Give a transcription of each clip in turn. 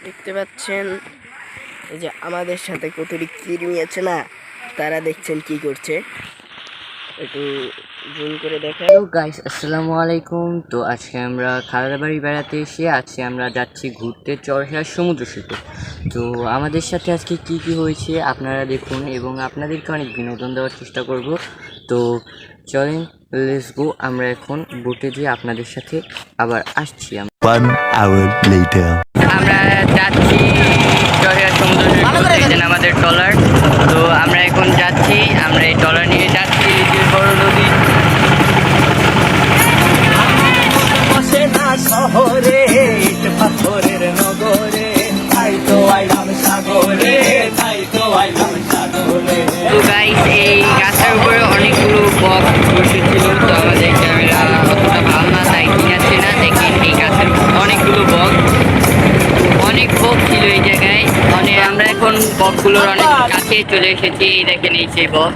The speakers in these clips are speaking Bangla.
দেখতে পাচ্ছেন এই যে আমাদের সাথে কতটি কৃমি আছে না, তারা দেখছেন কি করছে, একটু জুম করে দেখেন। হ্যালো গাইস, আসসালামু আলাইকুম। তো আজকে আমরা খালার বাড়ি বেড়াতে এসে আজকে আমরা যাচ্ছি ঘুরতে চরহেয়ার সমুদ্র সৈকত। তো আমাদের সাথে আজকে কি কি হয়েছে আপনারা দেখুন এবং আপনাদেরকে অনেক বিনোদন দেওয়ার চেষ্টা করব। তো চলেন, লেটস গো। আমরা এখন বোটে যেয়ে আপনাদের সাথে আবার আসছি। 1 hour later. আমরা যাচ্ছি চরহেয়ার সমুদ্র সৈকত, দেখছেন আমাদের ট্রলার। তো আমরা এখন যাচ্ছি, আমরা এই ট্রলার নিয়ে যাচ্ছি যে বড় নদী। শহরে পাথরের নগরে তাই তো আইলাম সাগরে, তাই তো আইলাম সাগরে। তো গাইস, এই গাছের উপরে অনেকগুলো বক বসেছিল, তো আমাদের ক্যামেরা অতটা ভালো না তাই কিনাচ্ছে না। দেখেন এই গাছের অনেকগুলো বক, অনেক বক ছিল এই জায়গায়। মানে আমরা এখন বকগুলোর অনেক কাছে চলে এসেছি। এই দেখেন এই সেই বক,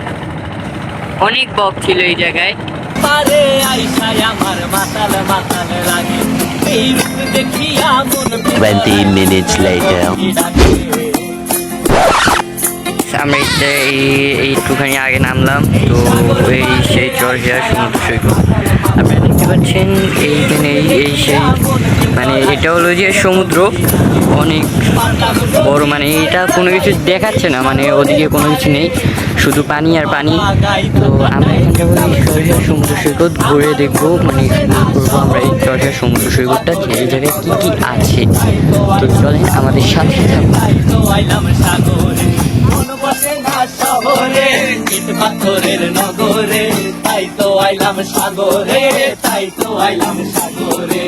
অনেক বক ছিল এই জায়গায়। পারে আইসায় আমার মাতাল মাতাল লাগে, এই রূপ দেখিয়া মন 20 minutes later. আমরা একটুখানি আগে নামলাম। তো এই সেই চরহেয়ার সমুদ্র সৈকত আপনারা দেখতে পাচ্ছেন। এইখানে এই সেই মানে এটা হলো যে সমুদ্র, অনেক বড়। মানে এটা কোনো কিছু দেখাচ্ছে না, মানে ওদিকে কোনো কিছু নেই, শুধু পানি আর পানি। তো আমরা এখান থেকে চরহেয়ার সমুদ্র সৈকত ঘুরে দেখবো, মানে করবো আমরা এই চরহেয়ার সমুদ্র সৈকতটা এই জায়গায় কী কী আছে। তো চলেন আমাদের সাথে থাকুন। শহরে পাথরের নগরে তাই তো আইলাম সাগরে, তাই তো আইলাম সাগরে।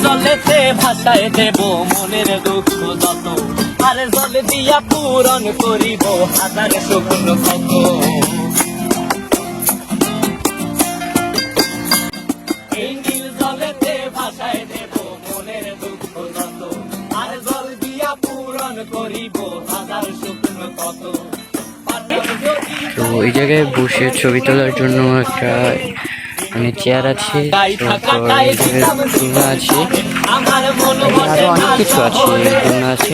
জলেতে ভাষায় দেব মনের দুঃখ যত, আর জলে দিয়া পূরণ করিব হাজার স্বপ্ন কত। এই নীল জলেতে ভাষায় দেব মনের দুঃখ যত, আর জল দিয়া পূরণ করিব হাজার স্বপ্ন কত। তো এই জায়গায় বসে ছবি তোলার জন্য একটা মানে চেয়ার আছে, তারপর এই জায়গায় দোলনা আছে, আরো অনেক কিছু আছে, দোলনা আছে।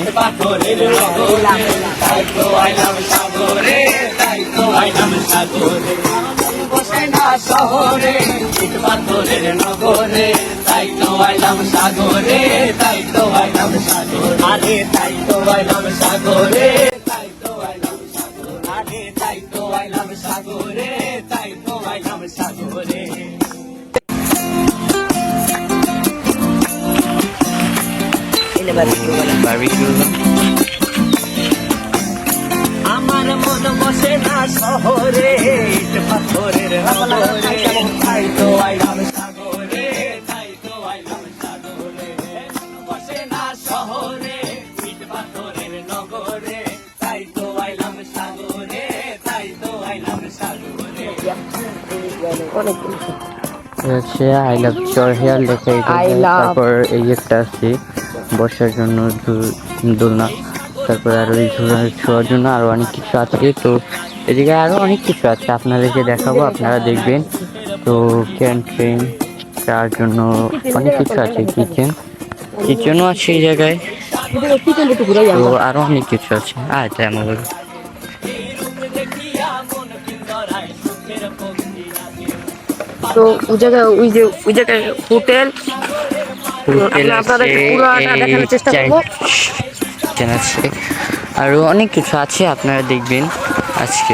শহরে পাথরের নগরে তাই তো আইলাম সাগরে, তাই তো আইলাম সাগরে। আরে তাই তো আইলাম সাগরে, তাই তো আইলাম সাগরে। আরে তাই তো আইলাম সাগরে, তাই তো আইলাম সাগরে। আমার মন বসে না শহরে পাথরের নগরে তাই তো আইলাম সাগরে, তাই তো আইলাম সাগরে। বসে না শহরে পাথরের নগরে তাই তো আইলাম সাগরে, তাই তো আইলাম সাগরে। হচ্ছে আই লাভ চরহেয়ার লেখা, তারপর এই একটা আছে বসার জন্য দোলনা, তারপর আরো এই ছোঁয়ার জন্য আরো অনেক কিছু আছে। তো এদিকে আরো অনেক কিছু আছে, আপনাদেরকে দেখাবো, আপনারা দেখবেন। তো ক্যান্টিন তার জন্য অনেক কিছু আছে, কিচেনও আছে এই জায়গায়। তো আরো অনেক কিছু আছে। আচ্ছা আমাদের তো ওই জায়গায় হোটেল আপনাদেরকে পুরোটা দেখানোর চেষ্টা করবো। আছে, আরো অনেক কিছু আছে, আপনারা দেখবেন। আজকে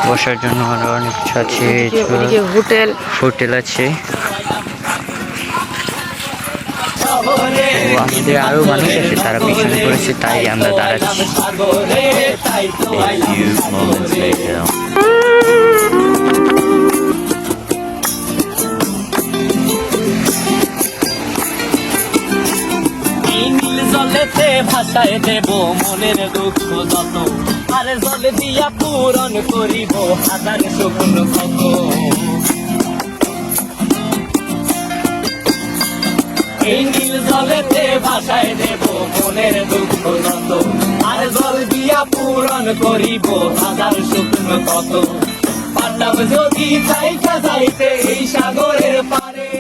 বসার জন্য আরো অনেক কিছু আছে, হোটেল আছে। আমাদের আরো মানুষ আছে, তারা পিছনে করেছে, তাই আমরা দাঁড়াচ্ছি। A few moments later. জলেতে ভাষায় দেব মনের দুঃখ যত, আর জলে দিয়া পূরণ করিব হাজার স্বপ্ন কত। এই নীল জলেতে ভাষায় দেব মনের দুঃখ যত, আর জল দিয়া পূরণ করিব হাজার স্বপ্ন কত। যদি চাইতা যাইতে এই সাগরের পারে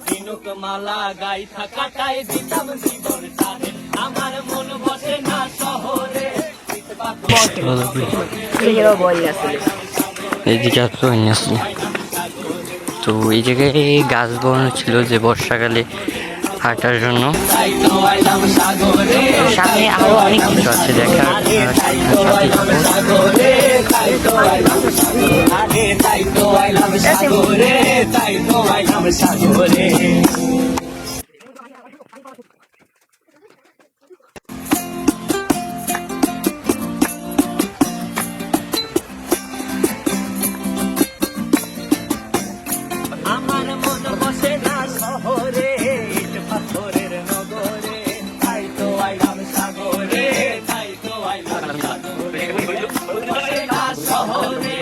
দিনক মালা গাইথা কাটায় দিতাম জীবন তারে আমার মন বসে না শহরে এইখানেও বন্যা ছিল। এইদিকে এত বন্যা ছিল। তো এই জায়গায় গাছ বসানো ছিল যে বর্ষাকালে হাঁটার জন্য। সামনে আরো অনেক কিছু আছে দেখার। আমার মন বসে না শহরে ইট পাথরের নগরে তাই তো আইলাম সাগরে তাই তো আইলাম সাগরে বসে না শহরে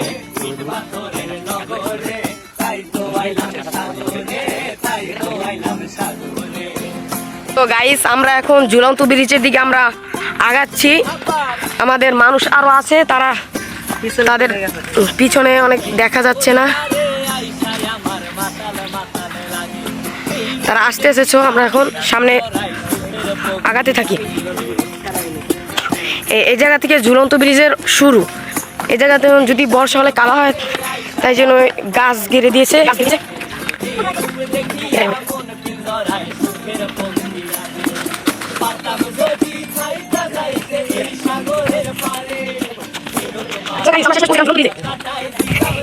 ইট পাথরের নগরে তাই তো আইলাম সাগরে তাই তো আইলাম সাগরে। তো গাইস আমরা এখন ঝুলন্ত ব্রিজের দিকে আমরা আগাচ্ছি। আমাদের মানুষ আরো আছে, তারা তাদের পিছনে অনেক দেখা যাচ্ছে না, তারা আসতে এসেছো। আমরা এখন সামনে আগাতে থাকি। এই জায়গা থেকে ঝুলন্ত ব্রিজের শুরু। এই জায়গাতে যদি বর্ষা হলে কালা হয়, তাই জন্য গাছ গেড়ে দিয়েছে।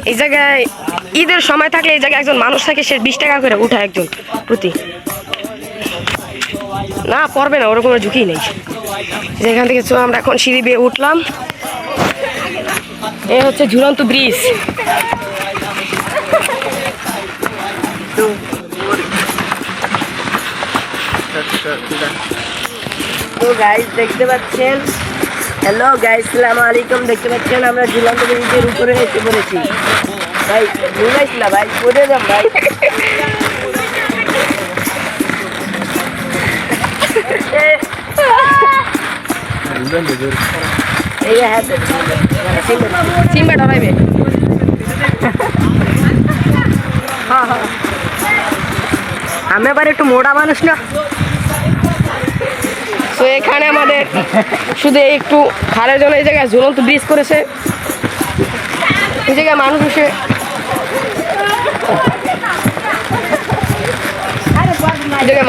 এই জায়গায় ঈদের সময় থাকলে এই জায়গায় একজন মানুষ থাকে, সে 20 টাকা করে উঠায় একজন প্রতি। না পড়বে না, ওরকম ঝুঁকি নেই। যেখান থেকে আমরা এখন সিঁড়ি বেয়ে উঠলাম। এ হচ্ছে ঝুলন্ত ব্রিজ। তো গাইস দেখতে পাচ্ছেন, হ্যালো গাইস, আসসালামু আলাইকুম। দেখতে পাচ্ছেন আমরা ঝুলন্ত ব্রিজের উপরে এসে পড়েছি। ভাই ঘুমাইস না ভাই, পড়ে যাম ভাই। এই হ্যাঁ সিম্বা ডরাইবে। হ্যাঁ হ্যাঁ, আমি আবার একটু মোটা মানুষ না, তো এখানে আমাদের শুধু একটু খালের জন্য এই জায়গায় ঝুলন্ত ব্রিজ করেছে। এই জায়গায় মানুষ এসে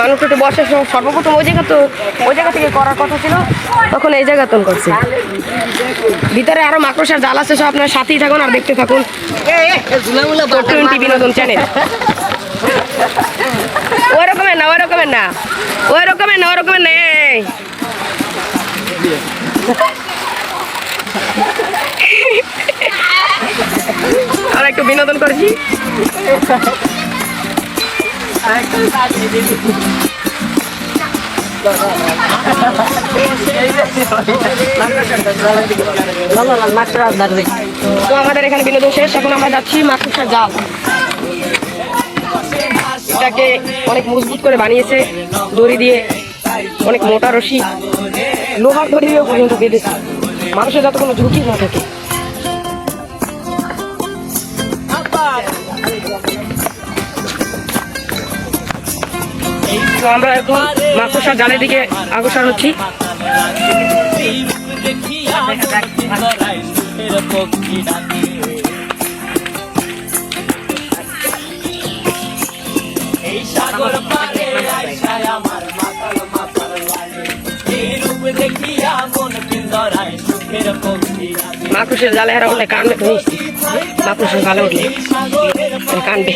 মানুষ একটু বসার সময় সর্বপ্রথম ওই জায়গা থেকে করার কথা ছিল, তখন এই জায়গাতন করছে। ভিতরে আরো মাকড়সার জাল আছে, সব আপনার সাথেই থাকুন আর দেখতে থাকুন 20 বিনোদন চ্যানেল। ওই রকমের না, ওই রকমের না, ওই রকমের না, ওই রকমের নেই। আর একটু বিনোদন করেছি। তো আমাদের এখানে বিনোদন শেষ, এখন আমরা যাচ্ছি মাকড়সার জাল। এটাকে অনেক মজবুত করে বানিয়েছে দড়ি দিয়ে, অনেক মোটা রশি, লোহার দড়ি দিয়ে পর্যন্ত বেঁধেছে, মানুষের যাতে কোনো ঝুঁকি না থাকে। তো আমরা এখন মাকড়সার জালের দিকে অগ্রসর হচ্ছি। মাকড়সার জালে আর উঠলে কানবে, তো মাকড়সার জালে উঠলে কানবে,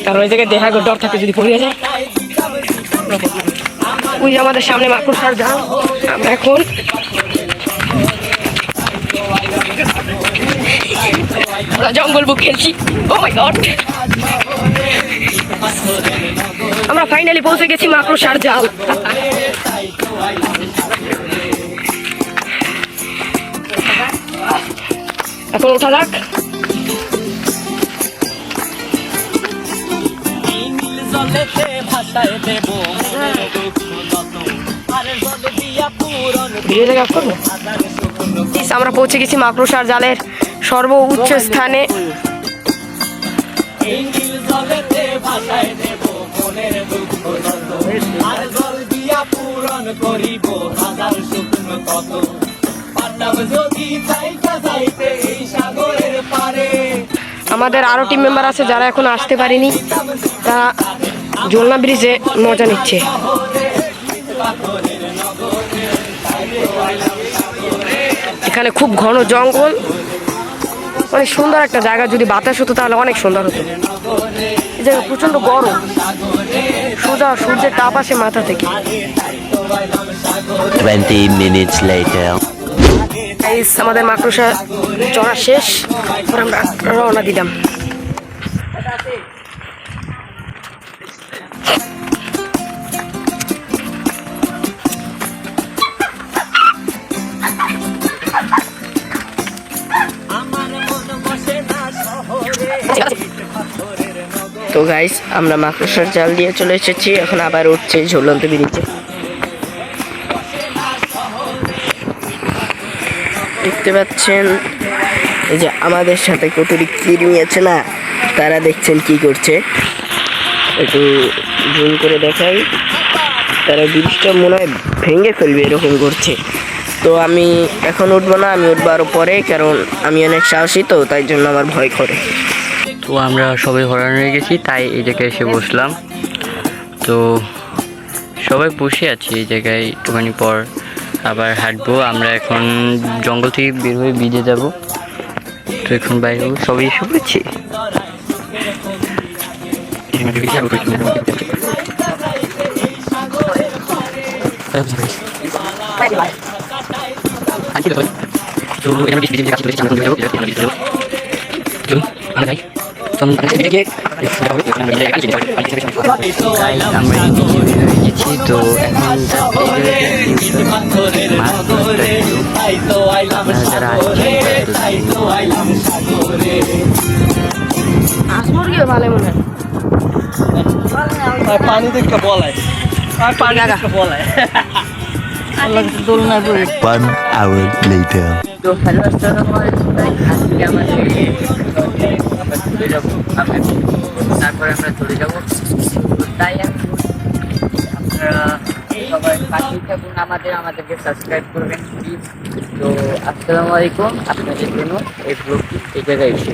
কারণ ওই জায়গায় দেখা ডর থাকে যদি পড়ে যায়। ওই যে আমাদের সামনে মাকড়সার জাল। আমরা এখন জঙ্গল বুক খেলছি। ও মাই গড, আমরা ফাইনালি পৌঁছে গেছি মাকড়সার জাল। এখন ওঠা যাক। আমরা পৌঁছে গেছি মাকড়সার জালের সর্বোচ্চ স্থানে। এই নীল জলেতে ভাষায় দেব মনের দুঃখ যত আর জল দিয়া পূরণ করিব হাজার শুকনো কত পারতাম যদি চাইতা যাইতে এই সাগরের পারে আমাদের আরো টিম মেম্বার আছে যারা এখন আসতে পারেনি, তারা ঝুলনা ব্রিজে মজা নিচ্ছে। এখানে খুব ঘন জঙ্গল, অনেক সুন্দর একটা জায়গা। যদি বাতাস হতো তাহলে অনেক সুন্দর হতো। এই জায়গা প্রচন্ড গরম, সোজা সূর্যের তাপ আসে মাথা থেকে। 20 minutes later. গাইস, আমাদের মাকড়সা চড়া শেষ, এবার আমরা রওনা দিলাম। তো গাইস, আমরা মাকড়সার জাল দিয়ে চলে এসেছি, এখন আবার উঠছে ঝুলন্ত ব্রিজে। দেখতে পাচ্ছেন এই যে আমাদের সাথে কতটি কৃমি আছে না, তারা দেখছেন কি করছে। একটু জুম করে দেখাই, তারা ব্রিজটা মনে হয় ভেঙে ফেলবে এরকম করছে। তো আমি এখন উঠবো না, আমি উঠবো আরও পরে, কারণ আমি অনেক সাহসী, তো তাই জন্য আমার ভয় করে। তো আমরা সবাই হরান হয়ে গেছি, তাই এই জায়গায় এসে বসলাম। তো সবাই বসে আছি এই জায়গায়, একটুখানি পর আবার হাঁটবো। আমরা এখন জঙ্গল থেকে বের হয়ে ব্রিজে যাব। তো এখন বাইরে সবাই এসে পড়েছি। তো এখন মুরগিও ভালো মনে হয়। পানি দেখতে বলায় আর পানি দেখতে বলায় দোলনায় বই 1 hour later. তো হ্যালো, আসসালামু আলাইকুম। আজকে আমাদের আমরা চলে যাবো, তারপরে আমরা চলে যাবো। তাই আমি আপনারা সবাই পাঠিয়ে থাকুন, আমাদেরকে সাবস্ক্রাইব করবেন প্লিজ। তো আসসালামু আলাইকুম, আপনাদের জন্য এই ব্লগটি এই জায়গায় এসে